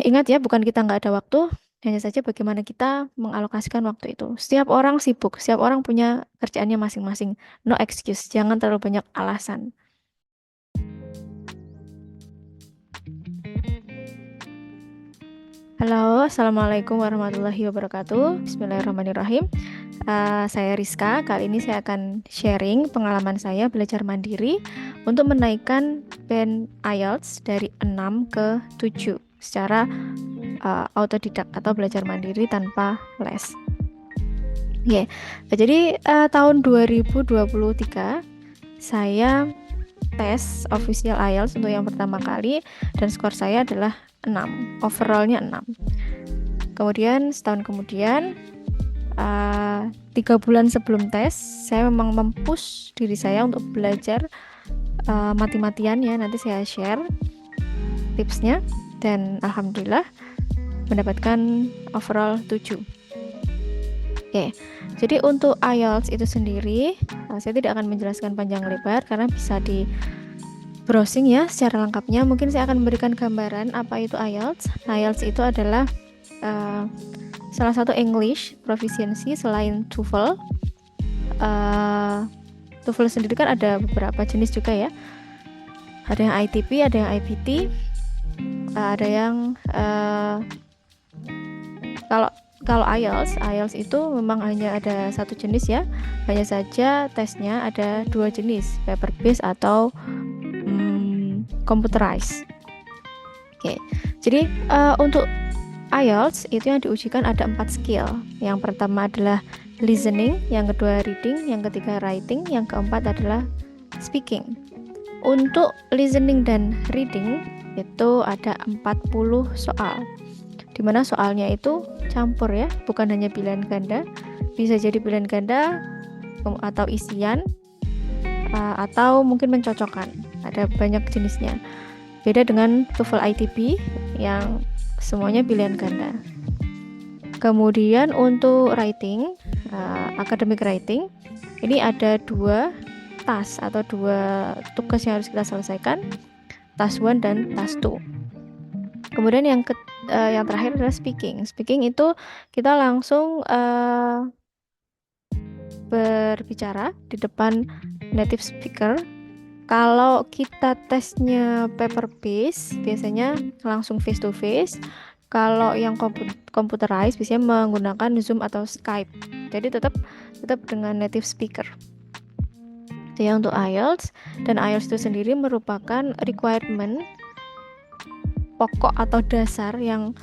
Ingat ya, bukan kita nggak ada waktu, hanya saja bagaimana kita mengalokasikan waktu itu. Setiap orang sibuk, setiap orang punya kerjaannya masing-masing. No excuse, jangan terlalu banyak alasan. Halo, Assalamualaikum warahmatullahi wabarakatuh. Bismillahirrahmanirrahim. Saya Rizka. Kali ini saya akan sharing pengalaman saya belajar mandiri untuk menaikkan band IELTS dari 6 ke 7 secara autodidak atau belajar mandiri tanpa les. Oke, jadi tahun 2023 saya tes official IELTS untuk yang pertama kali dan skor saya adalah 6, overallnya 6. Kemudian setahun kemudian 3 bulan sebelum tes saya memang mempush diri saya untuk belajar mati-matian ya. Nanti saya share tipsnya dan alhamdulillah mendapatkan overall 7. Oke, jadi untuk IELTS itu sendiri saya tidak akan menjelaskan panjang lebar karena bisa di browsing ya secara lengkapnya. Mungkin saya akan memberikan gambaran apa itu IELTS. IELTS itu adalah salah satu English proficiency selain TOEFL. TOEFL sendiri kan ada beberapa jenis juga ya. Ada yang ITP, ada yang IPT, ada yang kalau IELTS itu memang hanya ada satu jenis ya. Hanya saja tesnya ada 2 jenis, paper based atau computerized. Oke, jadi untuk IELTS itu yang diujikan ada 4 skill. Yang pertama adalah listening, yang kedua reading, yang ketiga writing, yang keempat adalah speaking. Untuk listening dan reading itu ada 40 soal. Dimana soalnya itu campur ya, bukan hanya pilihan ganda. Bisa jadi pilihan ganda atau isian atau mungkin mencocokkan. Ada banyak jenisnya. Beda dengan TOEFL ITP yang semuanya pilihan ganda. Kemudian untuk writing, academic writing, ini ada 2 task atau 2 tugas yang harus kita selesaikan, task 1 dan task 2. Kemudian yang terakhir adalah speaking. Speaking itu kita langsung berbicara di depan native speaker. Kalau kita tesnya paper based, biasanya langsung face to face. Kalau yang computerized biasanya menggunakan Zoom atau Skype. Jadi tetap dengan native speaker. Jadi untuk IELTS, dan IELTS itu sendiri merupakan requirement pokok atau dasar yang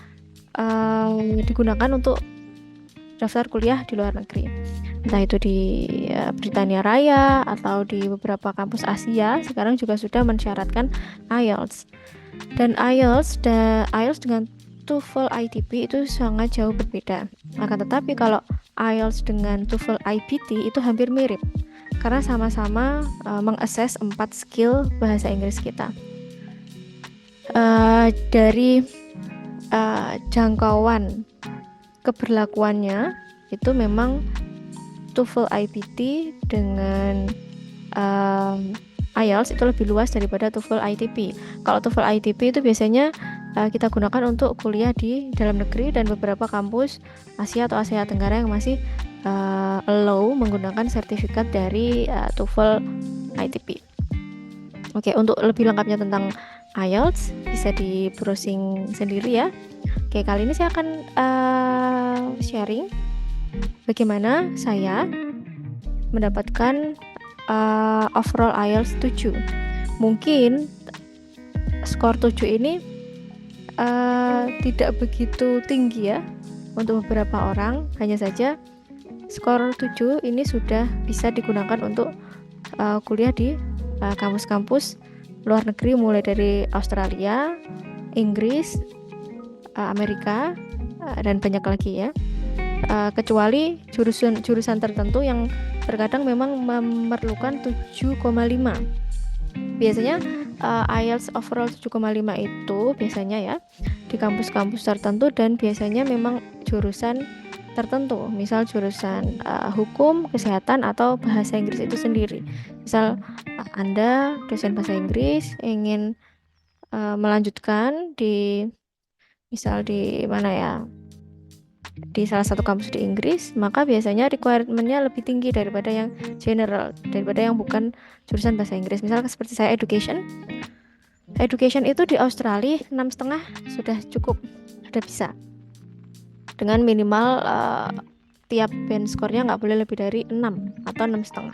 digunakan untuk daftar kuliah di luar negeri. Entah itu di Britania Raya atau di beberapa kampus Asia sekarang juga sudah mensyaratkan IELTS. Dan IELTS dengan TOEFL ITP itu sangat jauh berbeda. Akan tetapi kalau IELTS dengan TOEFL IPT itu hampir mirip karena sama-sama mengakses 4 skill bahasa Inggris kita. Dari jangkauan keberlakuannya itu memang TOEFL IPT dengan IELTS itu lebih luas daripada TOEFL ITP. Kalau TOEFL ITP itu biasanya kita gunakan untuk kuliah di dalam negeri dan beberapa kampus Asia atau Asia Tenggara yang masih allow menggunakan sertifikat dari TOEFL ITP. Oke, untuk lebih lengkapnya tentang IELTS bisa di browsing sendiri ya. Oke, kali ini saya akan sharing bagaimana saya mendapatkan overall IELTS 7. Mungkin skor 7 ini tidak begitu tinggi ya untuk beberapa orang. Hanya saja skor 7 ini sudah bisa digunakan untuk kuliah di kampus-kampus luar negeri mulai dari Australia, Inggris, Amerika, dan banyak lagi ya. Kecuali jurusan tertentu yang terkadang memang memerlukan 7,5. Biasanya IELTS overall 7,5 itu biasanya ya di kampus-kampus tertentu dan biasanya memang jurusan tertentu, misal jurusan hukum, kesehatan atau bahasa Inggris itu sendiri. Misal Anda dosen bahasa Inggris ingin melanjutkan di misal di mana ya, di salah satu kampus di Inggris, maka biasanya requirement-nya lebih tinggi daripada yang general, daripada yang bukan jurusan bahasa Inggris. Misalnya seperti saya education itu di Australia 6,5 sudah cukup, sudah bisa, dengan minimal tiap band skornya nggak boleh lebih dari 6 atau 6,5.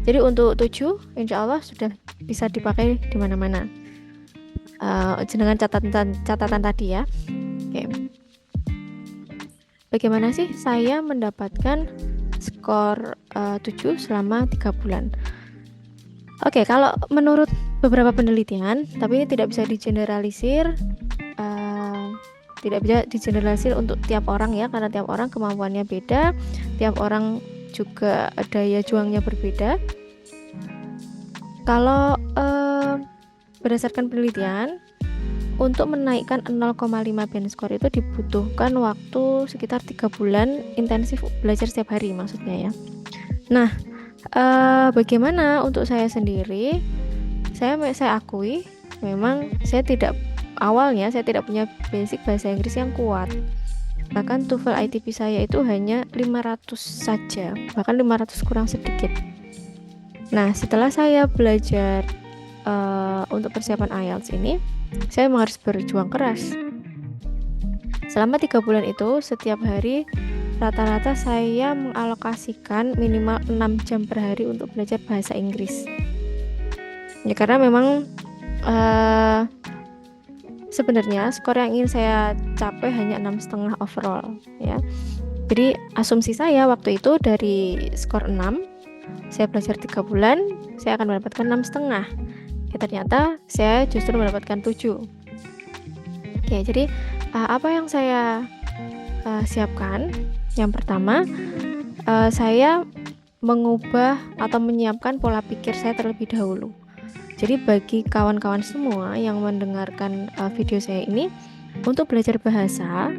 Jadi untuk 7 insya Allah sudah bisa dipakai di mana-mana, dengan catatan tadi ya. Oke. Bagaimana sih saya mendapatkan skor 7 selama 3 bulan? Oke, kalau menurut beberapa penelitian, tapi ini tidak bisa digeneralisir, untuk tiap orang ya, karena tiap orang kemampuannya beda, tiap orang juga daya juangnya berbeda. Kalau berdasarkan penelitian, untuk menaikkan 0,5 band score itu dibutuhkan waktu sekitar 3 bulan intensif belajar setiap hari maksudnya ya. Nah, bagaimana untuk saya sendiri? Saya akui memang saya tidak punya basic bahasa Inggris yang kuat. Bahkan TOEFL ITP saya itu hanya 500 saja, bahkan 500 kurang sedikit. Nah, setelah saya belajar untuk persiapan IELTS ini, saya memang harus berjuang keras. Selama 3 bulan itu, setiap hari rata-rata saya mengalokasikan minimal 6 jam per hari untuk belajar bahasa Inggris. Ya, karena memang sebenarnya skor yang ingin saya capai hanya 6,5 overall ya. Jadi asumsi saya waktu itu dari skor 6, saya belajar 3 bulan, saya akan mendapatkan 6,5. Ya, ternyata saya justru mendapatkan 7. Oke, jadi apa yang saya siapkan? Yang pertama, saya mengubah atau menyiapkan pola pikir saya terlebih dahulu. Jadi bagi kawan-kawan semua yang mendengarkan video saya ini, untuk belajar bahasa,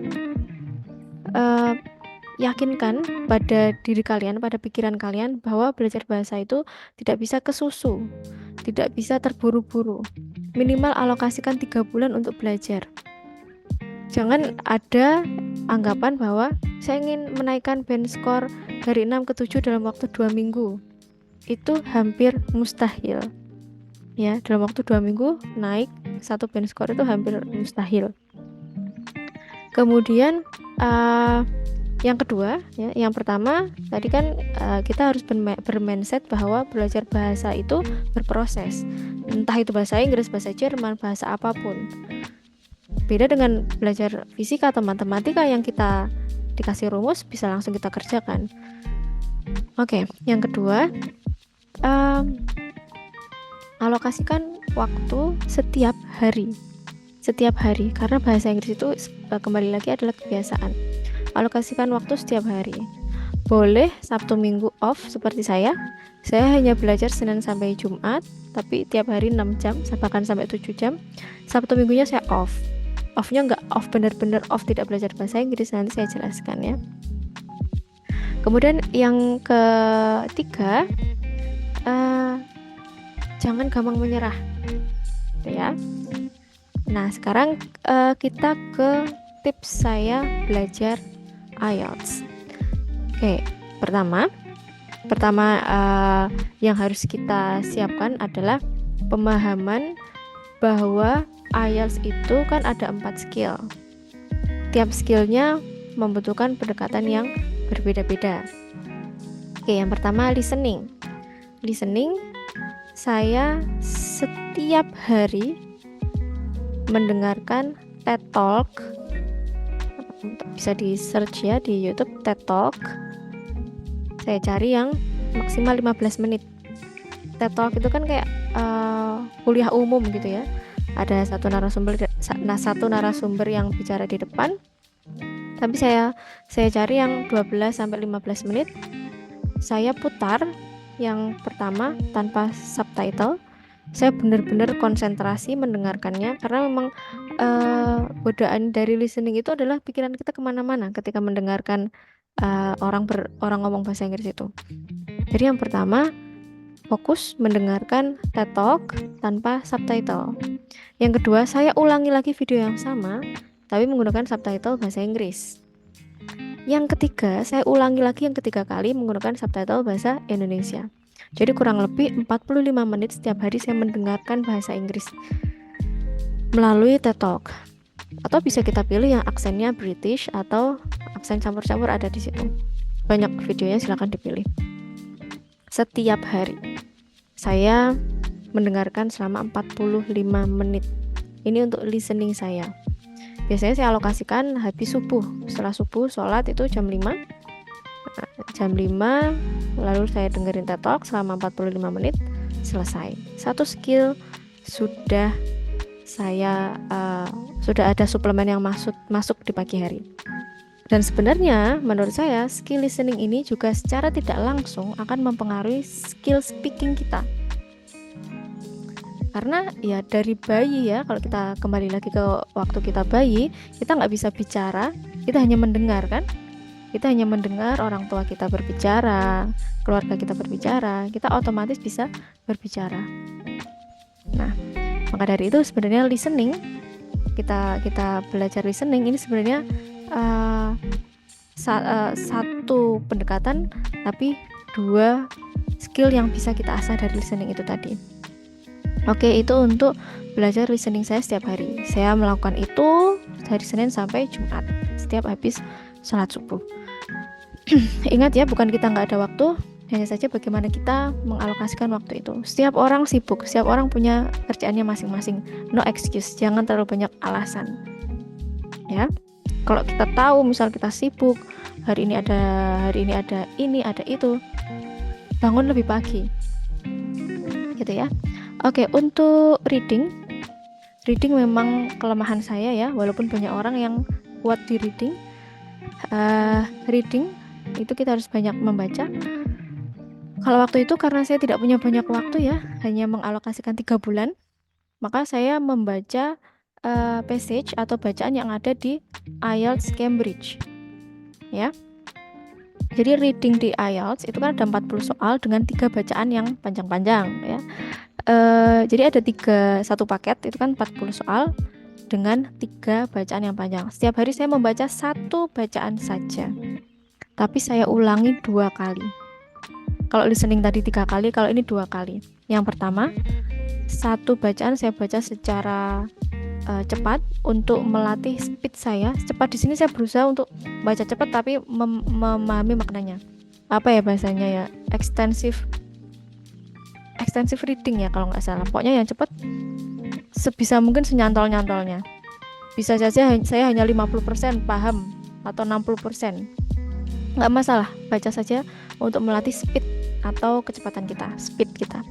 yakinkan pada diri kalian, pada pikiran kalian bahwa belajar bahasa itu tidak bisa kesusu, tidak bisa terburu-buru. Minimal alokasikan 3 bulan untuk belajar. Jangan ada anggapan bahwa saya ingin menaikkan band score dari 6 ke 7 dalam waktu 2 minggu. Itu hampir mustahil. Ya, dalam waktu 2 minggu naik 1 band score itu hampir mustahil. Kemudian yang kedua, ya, yang pertama tadi kan kita harus bermindset bahwa belajar bahasa itu berproses. Entah itu bahasa Inggris, bahasa Jerman, bahasa apapun. Beda dengan belajar fisika atau matematika yang kita dikasih rumus bisa langsung kita kerjakan. Oke, yang kedua, alokasikan waktu setiap hari. Setiap hari, karena bahasa Inggris itu kembali lagi adalah kebiasaan. Alokasikan waktu setiap hari. Boleh Sabtu Minggu off seperti saya hanya belajar Senin sampai Jumat, tapi tiap hari 6 jam, bahkan sampai 7 jam. Sabtu Minggunya saya off. Off-nya nggak off benar-benar off tidak belajar bahasa Inggris, nanti saya jelaskan ya. Kemudian yang ketiga, jangan gampang menyerah, ya. Nah, sekarang kita ke tips saya belajar IELTS. Oke, pertama yang harus kita siapkan adalah pemahaman bahwa IELTS itu kan ada 4 skill. Tiap skillnya membutuhkan pendekatan yang berbeda-beda. Oke, yang pertama listening. Listening, saya setiap hari mendengarkan TED Talk. Bisa di search ya di YouTube TED Talk. Saya cari yang maksimal 15 menit. TED Talk itu kan kayak kuliah umum gitu ya. Ada satu narasumber yang bicara di depan. Tapi saya cari yang 12 sampai 15 menit. Saya putar yang pertama tanpa subtitle. Saya benar-benar konsentrasi mendengarkannya, karena memang godaan dari listening itu adalah pikiran kita kemana-mana ketika mendengarkan orang ngomong bahasa Inggris itu. Jadi yang pertama, fokus mendengarkan TED Talk tanpa subtitle. Yang kedua, saya ulangi lagi video yang sama tapi menggunakan subtitle bahasa Inggris. Yang ketiga, saya ulangi lagi yang ketiga kali menggunakan subtitle bahasa Indonesia. Jadi kurang lebih 45 menit setiap hari saya mendengarkan bahasa Inggris melalui TED Talk. Atau bisa kita pilih yang aksennya British atau aksen campur-campur ada di situ. Banyak videonya, silakan dipilih. Setiap hari saya mendengarkan selama 45 menit. Ini untuk listening saya. Biasanya saya alokasikan habis subuh. Setelah subuh sholat itu jam 5. Jam 5 lalu saya dengerin TED Talk selama 45 menit, selesai. Satu skill sudah saya sudah ada suplemen yang masuk di pagi hari. Dan sebenarnya menurut saya skill listening ini juga secara tidak langsung akan mempengaruhi skill speaking kita. Karena ya dari bayi ya, kalau kita kembali lagi ke waktu kita bayi, kita nggak bisa bicara, kita hanya mendengar kan? Kita hanya mendengar orang tua kita berbicara, keluarga kita berbicara, kita otomatis bisa berbicara. Nah, maka dari itu sebenarnya listening, kita belajar listening ini sebenarnya satu pendekatan tapi dua skill yang bisa kita asah dari listening itu tadi. Oke, itu untuk belajar listening saya setiap hari. Saya melakukan itu dari Senin sampai Jumat setiap habis sholat subuh. Ingat ya, bukan kita nggak ada waktu, hanya saja bagaimana kita mengalokasikan waktu itu. Setiap orang sibuk, setiap orang punya kerjaannya masing-masing. No excuse, jangan terlalu banyak alasan. Ya, kalau kita tahu misal kita sibuk, hari ini ada ini, ada itu, bangun lebih pagi, gitu ya. Oke, untuk reading memang kelemahan saya ya, walaupun banyak orang yang kuat di reading. Reading itu kita harus banyak membaca. Kalau waktu itu karena saya tidak punya banyak waktu ya, hanya mengalokasikan 3 bulan, maka saya membaca passage atau bacaan yang ada di IELTS Cambridge ya. Jadi reading di IELTS itu kan ada 40 soal dengan 3 bacaan yang panjang-panjang ya. Jadi ada satu paket itu kan 40 soal dengan 3 bacaan yang panjang. Setiap hari saya membaca 1 bacaan saja, tapi saya ulangi 2 kali. Kalau listening tadi 3 kali, kalau ini 2 kali. Yang pertama, 1 bacaan saya baca secara cepat untuk melatih speed saya. Cepat di sini saya berusaha untuk baca cepat tapi memahami maknanya. Apa ya bahasanya ya? Extensive reading ya kalau nggak salah. Pokoknya yang cepat sebisa mungkin senyantol-nyantolnya. Bisa saja saya hanya 50% paham atau 60%. Nggak masalah, baca saja untuk melatih speed atau kecepatan kita, speed kita.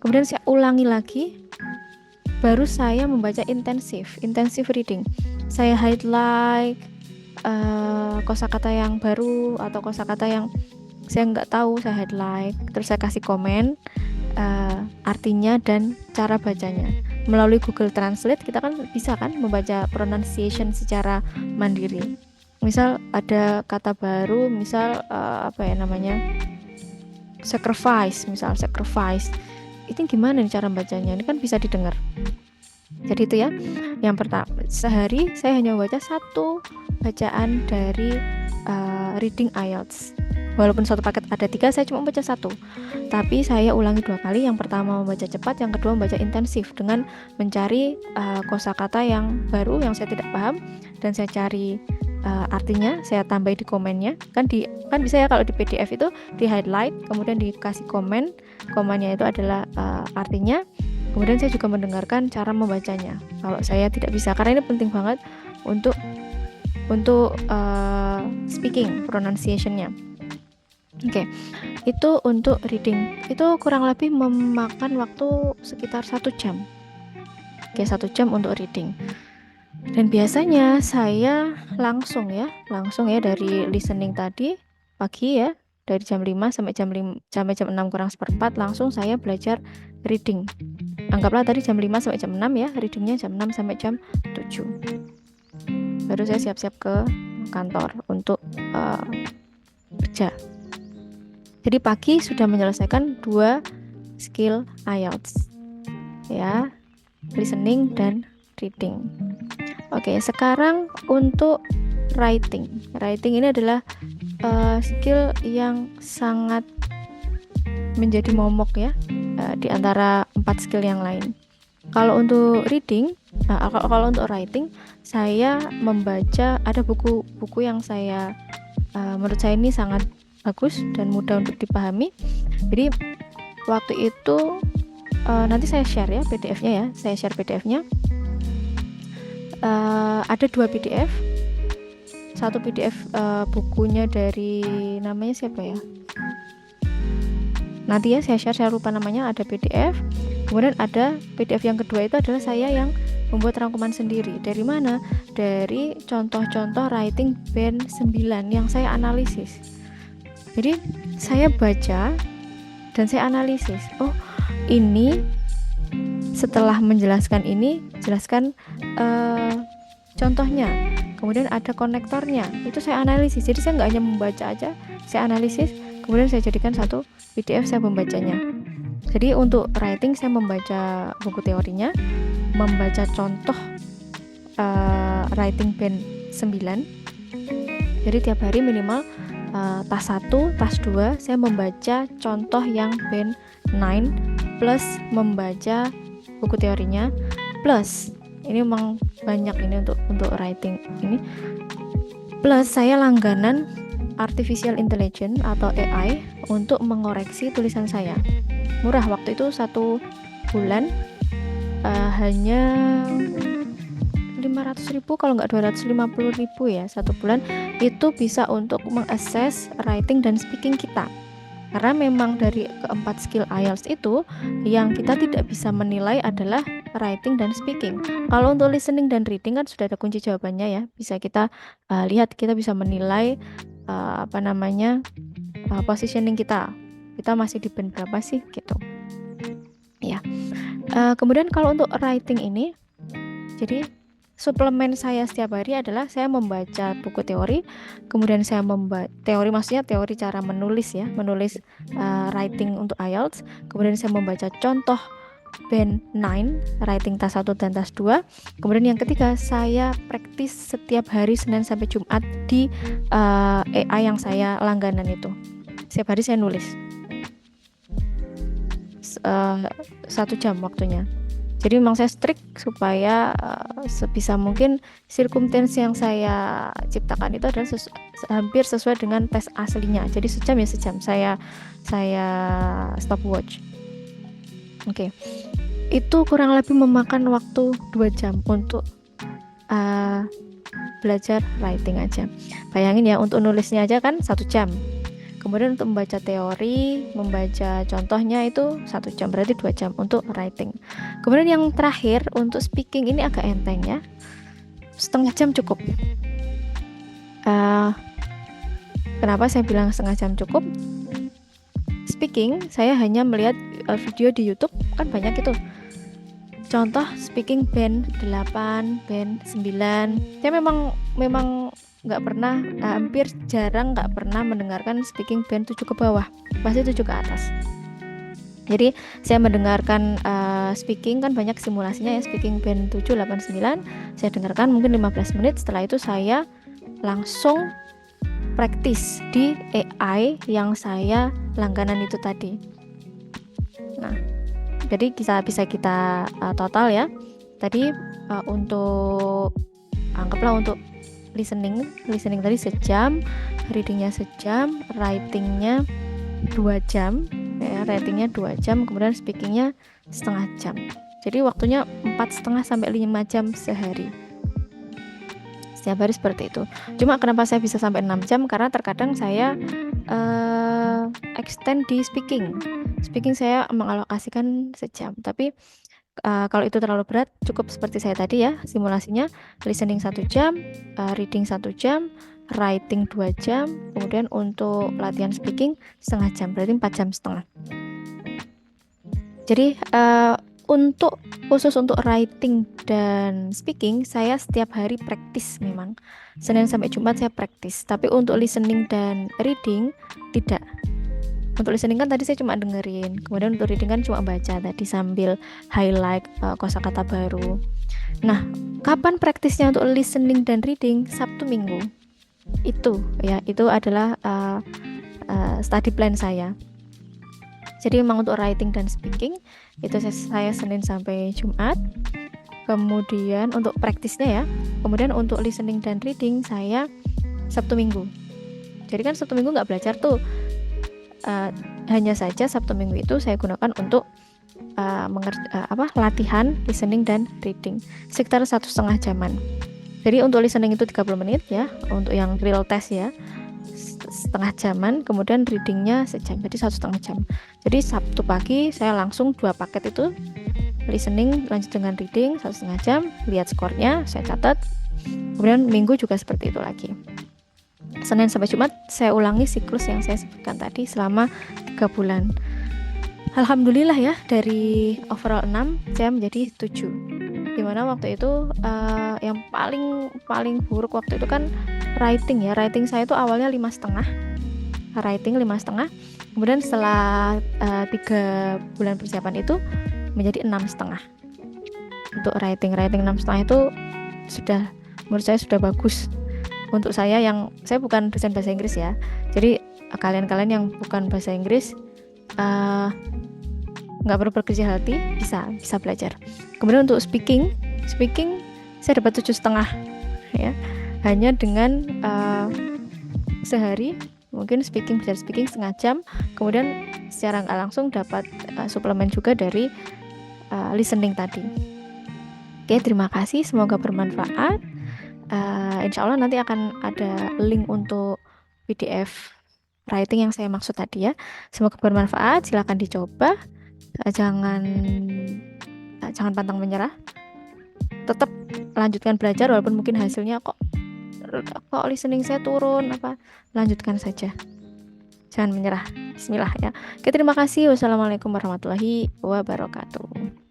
Kemudian saya ulangi lagi, baru saya membaca intensive reading. Saya highlight kosakata yang baru atau kosakata yang saya nggak tahu, saya highlight, terus saya kasih komen artinya dan cara bacanya. Melalui Google Translate kita kan bisa kan membaca pronunciation secara mandiri. Misal ada kata baru, misal sacrifice, itu gimana nih cara bacanya? Ini kan bisa didengar. Jadi itu ya. Yang pertama, sehari saya hanya membaca 1 bacaan dari reading IELTS. Walaupun satu paket ada 3, saya cuma membaca 1. Tapi saya ulangi 2 kali. Yang pertama membaca cepat, yang kedua membaca intensif dengan mencari kosakata yang baru yang saya tidak paham dan saya cari artinya, saya tambah di komennya. Kan bisa ya kalau di PDF itu di highlight, kemudian dikasih komen. Komennya itu adalah artinya. Kemudian saya juga mendengarkan cara membacanya. Kalau saya tidak bisa, karena ini penting banget untuk speaking pronunciation-nya. Oke, itu untuk reading. Itu kurang lebih memakan waktu sekitar 1 jam. Oke, 1 jam untuk reading. Dan biasanya saya langsung ya dari listening tadi pagi ya, dari jam 5 sampai jam 6 kurang seperempat langsung saya belajar reading. Anggaplah tadi jam 5 sampai jam 6 ya, readingnya jam 6 sampai jam 7. Baru saya siap-siap ke kantor untuk kerja. Jadi pagi sudah menyelesaikan 2 skill IELTS ya, listening dan reading. Oke, sekarang untuk writing. Writing ini adalah skill yang sangat menjadi momok ya di antara 4 skill yang lain. Kalau untuk reading, kalau untuk writing, saya membaca, ada buku-buku yang saya menurut saya ini sangat bagus dan mudah untuk dipahami. Jadi waktu itu nanti saya share ya PDF-nya ya, saya share PDF-nya. Ada 2 PDF. Satu PDF bukunya dari, namanya siapa ya? Nanti ya saya share, saya lupa namanya, ada PDF. Kemudian ada PDF yang kedua, itu adalah saya yang membuat rangkuman sendiri. Dari mana? Dari contoh-contoh writing band 9 yang saya analisis. Jadi saya baca dan saya analisis. Oh, ini setelah menjelaskan ini, jelaskan contohnya. Kemudian ada konektornya. Itu saya analisis. Jadi saya nggak hanya membaca aja, saya analisis. Kemudian saya jadikan satu PDF, saya membacanya. Jadi untuk writing saya membaca buku teorinya, membaca contoh writing band 9. Jadi tiap hari minimal tas 1, tas 2 saya membaca contoh yang band 9 plus membaca buku teorinya, plus ini memang banyak ini untuk writing ini, plus saya langganan artificial intelligence atau AI untuk mengoreksi tulisan saya. Murah, waktu itu 1 bulan hanya 500.000 kalau nggak 250.000 ya, 1 bulan itu bisa untuk mengakses writing dan speaking kita. Karena memang dari keempat skill IELTS itu yang kita tidak bisa menilai adalah writing dan speaking. Kalau untuk listening dan reading kan sudah ada kunci jawabannya ya, bisa kita lihat, kita bisa menilai positioning kita masih di band berapa sih gitu ya. Kemudian kalau untuk writing ini, jadi suplemen saya setiap hari adalah saya membaca buku teori, kemudian saya teori, maksudnya teori cara menulis ya, menulis writing untuk IELTS, kemudian saya membaca contoh band 9 writing tas 1 dan tas 2. Kemudian yang ketiga, saya praktis setiap hari Senin sampai Jumat di AI yang saya langganan itu. Setiap hari saya nulis 1 jam waktunya. Jadi memang saya strict supaya sebisa mungkin circumstance yang saya ciptakan itu adalah hampir sesuai dengan tes aslinya. Jadi sejam ya sejam saya stopwatch. Oke. Itu kurang lebih memakan waktu 2 jam untuk belajar writing aja. Bayangin ya, untuk nulisnya aja kan 1 jam. Kemudian untuk membaca teori, membaca contohnya itu 1 jam, berarti 2 jam untuk writing. Kemudian yang terakhir untuk speaking ini agak enteng ya, setengah jam cukup. Kenapa saya bilang setengah jam cukup? Speaking saya hanya melihat video di YouTube, kan banyak itu. Contoh speaking band 8, band 9. Saya memang nggak pernah, hampir jarang nggak pernah mendengarkan speaking band 7 ke bawah, pasti 7 ke atas. Jadi saya mendengarkan speaking, kan banyak simulasinya ya, speaking band 7, 8, 9. Saya dengarkan mungkin 15 menit, setelah itu saya langsung praktis di AI yang saya langganan itu tadi. Nah, jadi bisa kita total ya. Tadi untuk anggaplah untuk listening tadi sejam, readingnya sejam, writingnya 2 jam ya, writingnya 2 jam, kemudian speakingnya setengah jam. Jadi waktunya 4,5 sampai 5 jam sehari. Setiap hari seperti itu. Cuma kenapa saya bisa sampai 6 jam, karena terkadang saya extend di speaking saya mengalokasikan sejam, tapi kalau itu terlalu berat, cukup seperti saya tadi ya, simulasinya listening 1 jam, reading 1 jam, writing 2 jam, kemudian untuk latihan speaking setengah jam, berarti 4,5 jam. Jadi khusus untuk writing dan speaking saya setiap hari praktis, memang Senin sampai Jumat saya praktis, tapi untuk listening dan reading tidak. Untuk listening kan tadi saya cuma dengerin, kemudian untuk reading kan cuma baca tadi sambil highlight kosakata baru. Nah, kapan praktisnya untuk listening dan reading? Sabtu Minggu. Itu adalah study plan saya. Jadi memang untuk writing dan speaking itu saya Senin sampai Jumat. Kemudian untuk praktisnya ya. Kemudian untuk listening dan reading saya Sabtu Minggu. Jadi kan Sabtu Minggu nggak belajar tuh. Hanya saja Sabtu Minggu itu saya gunakan untuk latihan listening dan reading sekitar 1,5 jaman. Jadi untuk listening itu 30 menit ya, untuk yang real test ya setengah jaman, kemudian readingnya sejam, jadi 1,5 jam. Jadi Sabtu pagi saya langsung 2 paket itu listening lanjut dengan reading 1,5 jam, lihat skornya saya catat. Kemudian Minggu juga seperti itu lagi. Senin sampai Jumat saya ulangi siklus yang saya sebutkan tadi selama 3 bulan. Alhamdulillah ya, dari overall 6 saya menjadi 7. Dimana waktu itu yang paling buruk waktu itu kan writing ya. Writing saya itu awalnya 5,5. Writing 5,5. Kemudian setelah 3 bulan persiapan itu menjadi 6,5. Untuk writing 6,5 itu sudah, menurut saya sudah bagus. Untuk saya bukan dosen bahasa Inggris ya. Jadi kalian-kalian yang bukan bahasa Inggris nggak perlu berkecil hati, bisa belajar. Kemudian untuk speaking saya dapat 7,5 ya, hanya dengan sehari mungkin belajar speaking setengah jam, kemudian secara nggak langsung dapat suplemen juga dari listening tadi. Oke, terima kasih, semoga bermanfaat. Insya Allah nanti akan ada link untuk PDF writing yang saya maksud tadi ya. Semoga bermanfaat, silakan dicoba. Jangan pantang menyerah, tetap lanjutkan belajar walaupun mungkin hasilnya kok listening saya turun, lanjutkan saja, jangan menyerah. Bismillah ya. Oke, terima kasih. Wassalamualaikum warahmatullahi wabarakatuh.